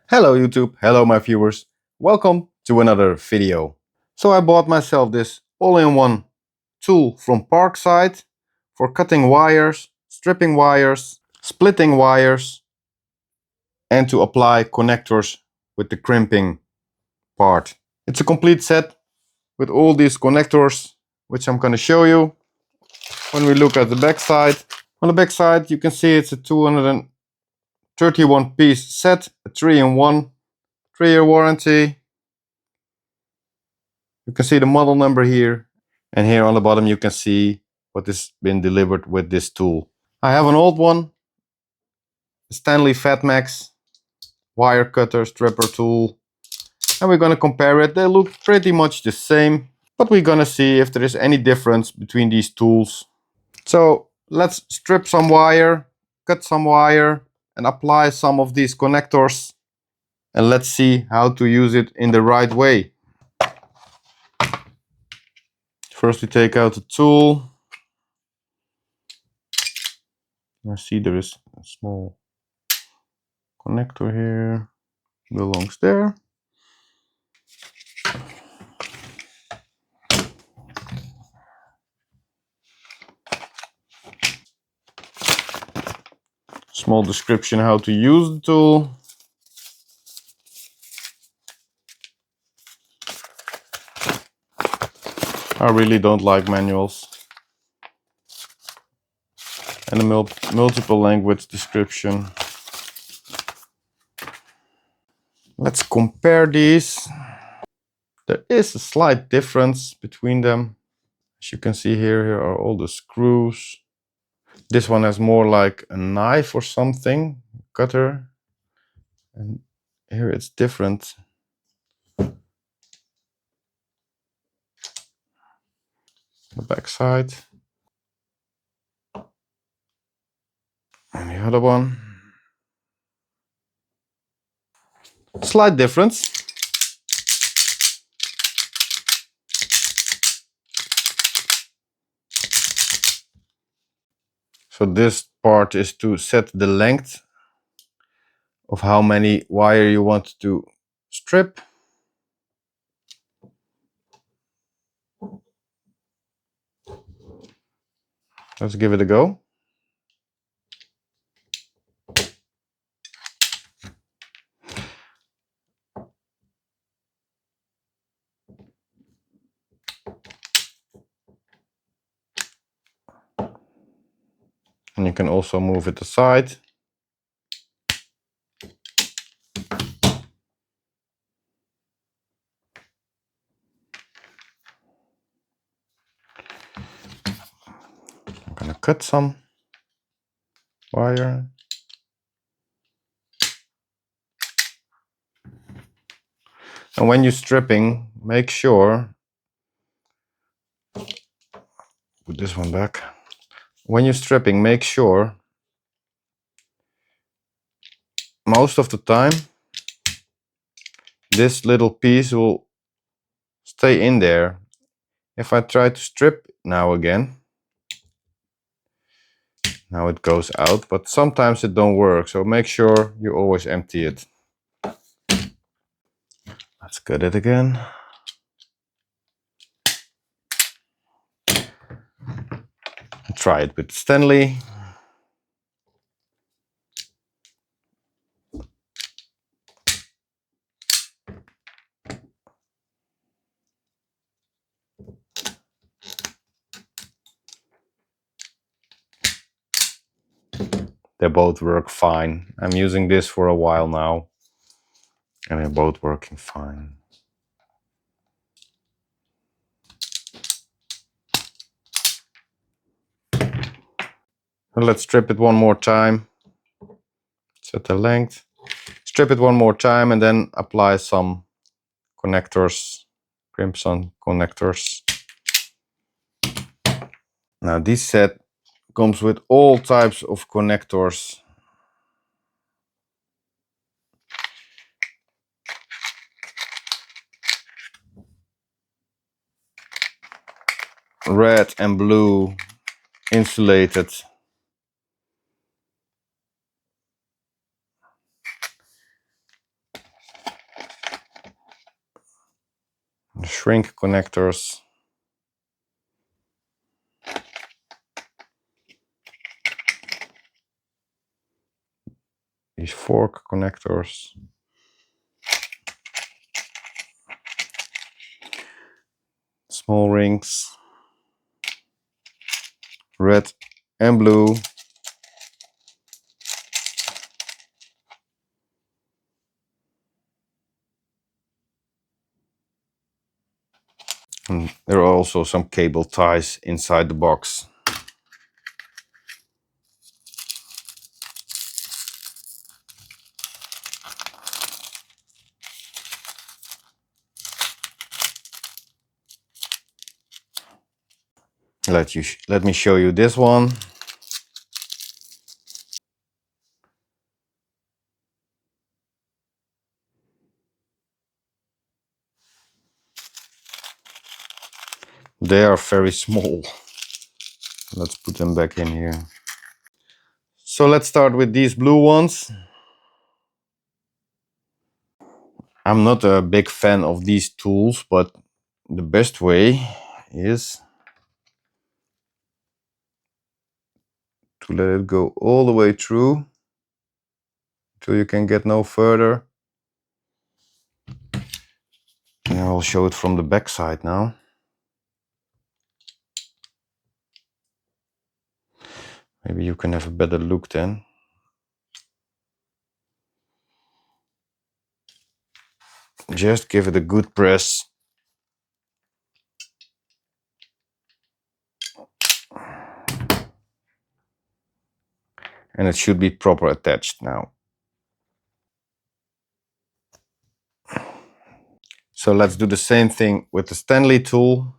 Hello YouTube, hello my viewers, welcome to another video. So I bought myself this all-in-one tool from Parkside for cutting wires, stripping wires, splitting wires and to apply connectors with the crimping part. It's a complete set with all these connectors which I'm going to show you. When we look at the back side, on the back side you can see it's a 231 piece set, a 3-in-1. 3-year warranty. You can see the model number here, and here on the bottom you can see what has been delivered with this tool. I have an old one, Stanley FatMax wire cutter stripper tool, and we're going to compare it. They look pretty much the same, but we're going to see if there is any difference between these tools. So let's strip some wire, cut some wire, and apply some of these connectors, and let's see how to use it in the right way. First we take out the tool. I see there is a small connector here, belongs there. Small description how to use the tool. I really don't like manuals. And a multiple language description. Let's compare these. There is a slight difference between them. As you can see here are all the screws. This one has more like a knife or something, cutter. And here it's different. The back side. And the other one. Slight difference. So this part is to set the length of how many wire you want to strip. Let's give it a go. And you can also move it aside. I'm gonna cut some wire. And when you're stripping, make sure, put this one back. When you're stripping, make sure most of the time this little piece will stay in there. If I try to strip now again, now it goes out, but sometimes it don't work, so make sure you always empty it. Let's cut it again. Try it with Stanley. They both work fine. I'm using this for a while now, and they're both working fine. And let's strip it one more time. Set the length. Strip it one more time and then apply some connectors, crimp some connectors. Now this set comes with all types of connectors. Red and blue, insulated. shrink connectors. These fork connectors. Small rings. Red and blue. And there are also some cable ties inside the box. Let me show you this one. They are very small. Let's put them back in here. So let's start with these blue ones. I'm not a big fan of these tools, but the best way is to let it go all the way through till you can get no further. And I'll show it from the back side now. Maybe you can have a better look then. Just give it a good press. And it should be proper attached now. So let's do the same thing with the Stanley tool.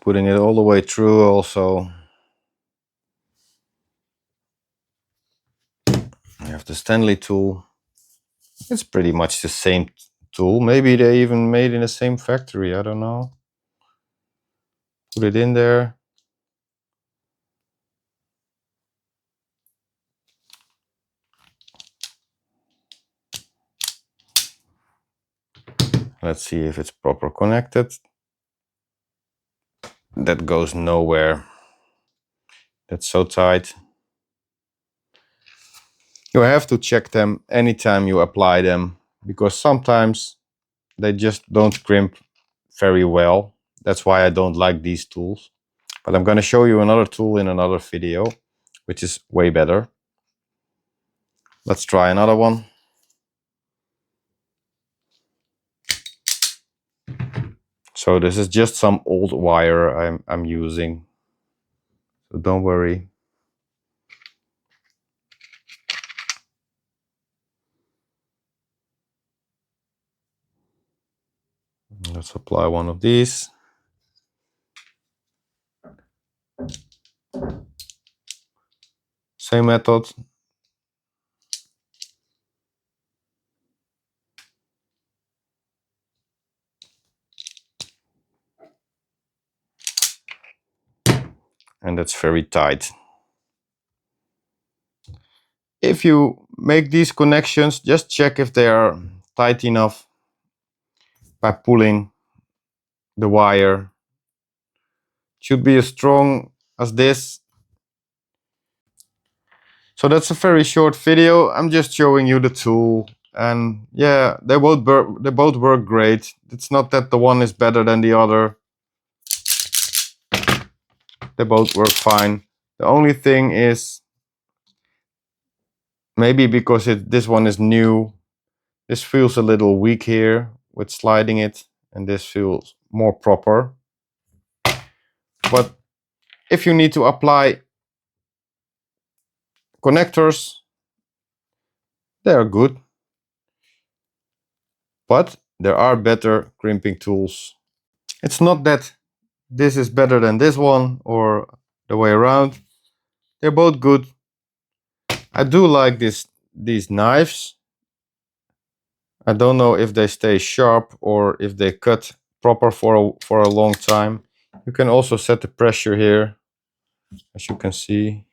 Putting it all the way through also. I have the Stanley tool. It's pretty much the same tool. Maybe they even made in the same factory, I don't know. Put it in there. Let's see if it's proper connected. That goes nowhere. That's so tight. You have to check them anytime you apply them, because sometimes they just don't crimp very well. That's why I don't like these tools. But I'm going to show you another tool in another video, which is way better. Let's try another one. So this is just some old wire I'm using. So don't worry. Let's apply one of these. Same method. And that's very tight. If you make these connections, just check if they are tight enough by pulling the wire. It should be as strong as this. So that's a very short video. I'm just showing you the tool, and yeah, they both work great. It's not that the one is better than the other. They both work fine. The only thing is, maybe because this one is new, this feels a little weak here with sliding it, and this feels more proper. But if you need to apply connectors, they are good. But there are better crimping tools. It's not that this is better than this one or the way around. They're both good. I do like these knives. I don't know if they stay sharp or if they cut proper for a long time. You can also set the pressure here, as you can see.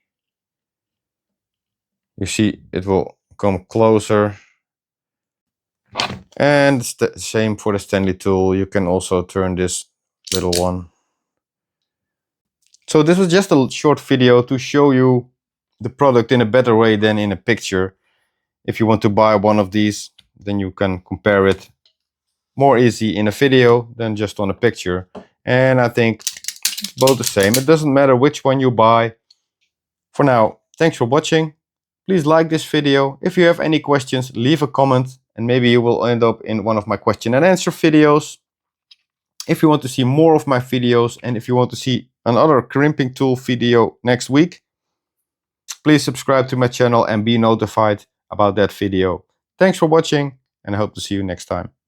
You see it will come closer. And it's the same for the Stanley tool. You can also turn this little one. So this was just a short video to show you the product in a better way than in a picture. If you want to buy one of these, then you can compare it more easy in a video than just on a picture. And I think it's both the same. It doesn't matter which one you buy. For now, thanks for watching. Please like this video. If you have any questions, leave a comment and maybe you will end up in one of my question and answer videos. If you want to see more of my videos and if you want to see another crimping tool video next week, please subscribe to my channel and be notified about that video. Thanks for watching and I hope to see you next time.